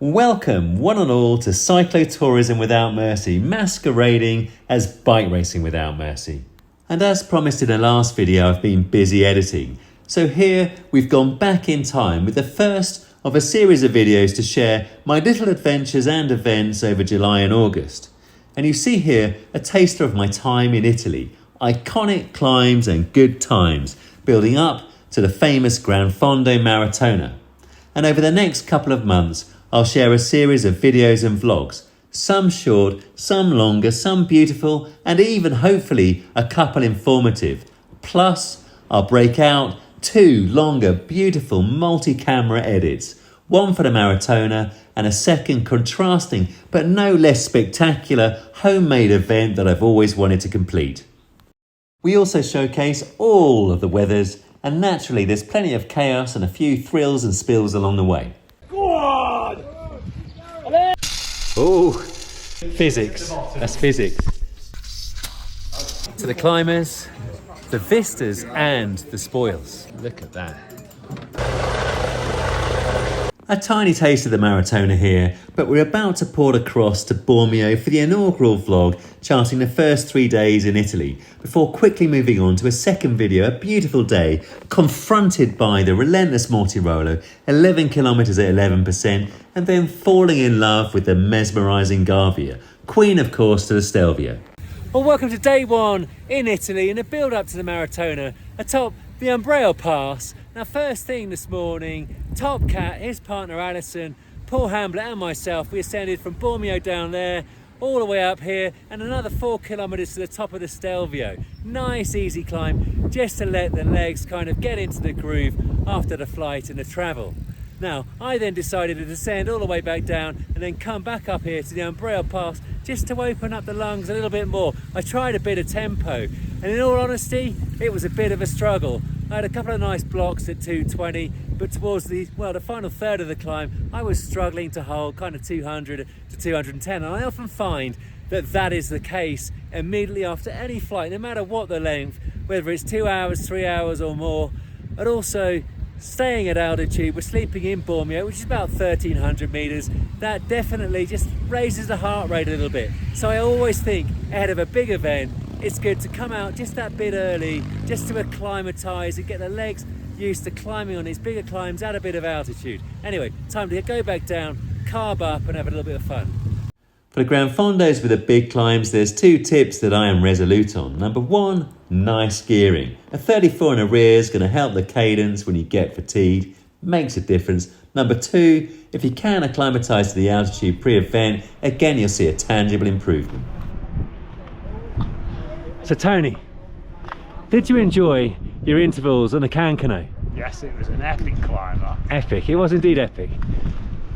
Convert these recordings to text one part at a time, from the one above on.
Welcome, one and all, to cyclotourism without mercy, masquerading as bike racing without mercy. And as promised in the last video, I've been busy editing. So here we've gone back in time with the first of a series of videos to share my little adventures and events over July and August. And you see here a taster of my time in Italy, iconic climbs and good times, building up to the famous Gran Fondo Maratona. And over the next couple of months, I'll share a series of videos and vlogs, some short, some longer, some beautiful, and even hopefully a couple informative. Plus, I'll break out 2 longer, beautiful multi-camera edits, one for the Maratona and a second contrasting but no less spectacular homemade event that I've always wanted to complete. We also showcase all of the weathers, and naturally there's plenty of chaos and a few thrills and spills along the way. Oh, physics. That's physics. To the climbers, the vistas and the spoils. Look at that. A tiny taste of the Maratona here, but we're about to port across to Bormio for the inaugural vlog charting the first 3 days in Italy, before quickly moving on to a second video, a beautiful day, confronted by the relentless Mortirolo, 11 kilometres at 11%, and then falling in love with the mesmerising Gavia, queen of course to the Stelvio. Well, welcome to day 1 in Italy, in a build up to the Maratona, atop the Stelvio Pass. Now, first thing this morning, Top Cat, his partner Alison, Paul Hamblet and myself, we ascended from Bormio down there, all the way up here, and another 4 kilometres to the top of the Stelvio. Nice easy climb, just to let the legs kind of get into the groove after the flight and the travel. Now, I then decided to descend all the way back down and then come back up here to the Stelvio Pass just to open up the lungs a little bit more. I tried a bit of tempo, and in all honesty, it was a bit of a struggle. I had a couple of nice blocks at 220, but towards the final third of the climb, I was struggling to hold kind of 200 to 210. And I often find that that is the case immediately after any flight, no matter what the length, whether it's 2 hours, 3 hours or more. And also, staying at altitude, we're sleeping in Bormio, which is about 1,300 meters. That definitely just raises the heart rate a little bit. So I always think ahead of a big event, it's good to come out just that bit early, just to acclimatise and get the legs used to climbing on these bigger climbs at a bit of altitude. Anyway, time to go back down, carb up and have a little bit of fun. For the Gran Fondos with the big climbs, there's 2 tips that I am resolute on. Number 1, nice gearing. A 34 in a rear is going to help the cadence when you get fatigued, makes a difference. Number 2, if you can acclimatise to the altitude pre-event, again you'll see a tangible improvement. So Tony, did you enjoy your intervals on the Cancano? Yes, it was an epic climb. Epic, it was indeed epic.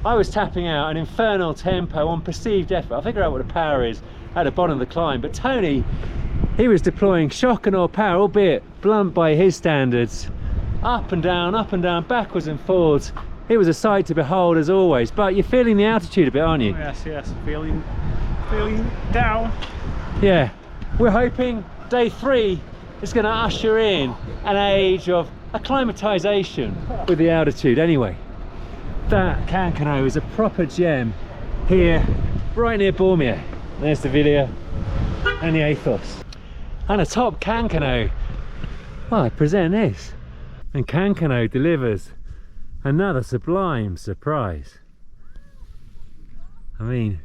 I was tapping out an infernal tempo on perceived effort. I'll figure out what the power is at the bottom of the climb, but Tony, he was deploying shock and awe power, albeit blunt by his standards, up and down, backwards and forwards. It was a sight to behold as always, but you're feeling the altitude a bit, aren't you? Oh, yes, feeling down. Yeah. We're hoping day 3 is going to usher in an age of acclimatization with the altitude. Anyway, that Cancano is a proper gem here, right near Bormio. There's the video and the ethos. And atop Cancano, well, I present this. And Cancano delivers another sublime surprise. I mean,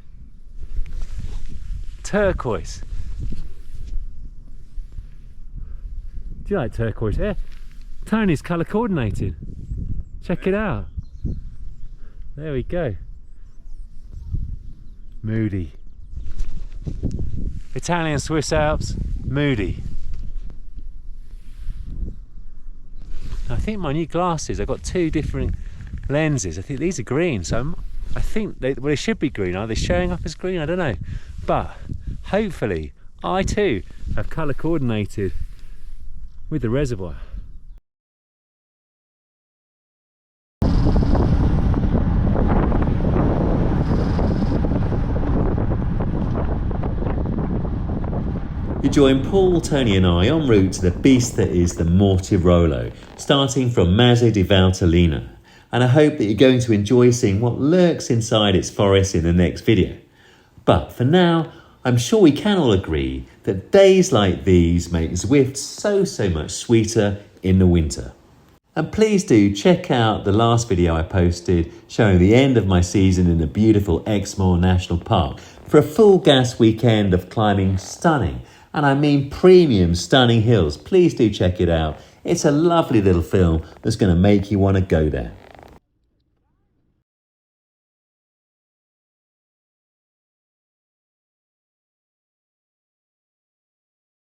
turquoise. Do you like turquoise? Yeah. Tony's colour coordinated. Check it out. There we go. Moody. Italian Swiss Alps, moody. I think my new glasses, I've got 2 different lenses. I think these are green, so I think they should be green. Are they showing up as green? I don't know. But hopefully I too have colour coordinated with the reservoir. You join Paul, Tony and I en route to the beast that is the Mortirolo, starting from Maso di Valtellina. and I hope that you're going to enjoy seeing what lurks inside its forest in the next video. But for now, I'm sure we can all agree that days like these make Zwift so much sweeter in the winter. And please do check out the last video I posted showing the end of my season in the beautiful Exmoor National Park for a full gas weekend of climbing stunning, and I mean premium stunning hills. Please do check it out. It's a lovely little film that's going to make you want to go there.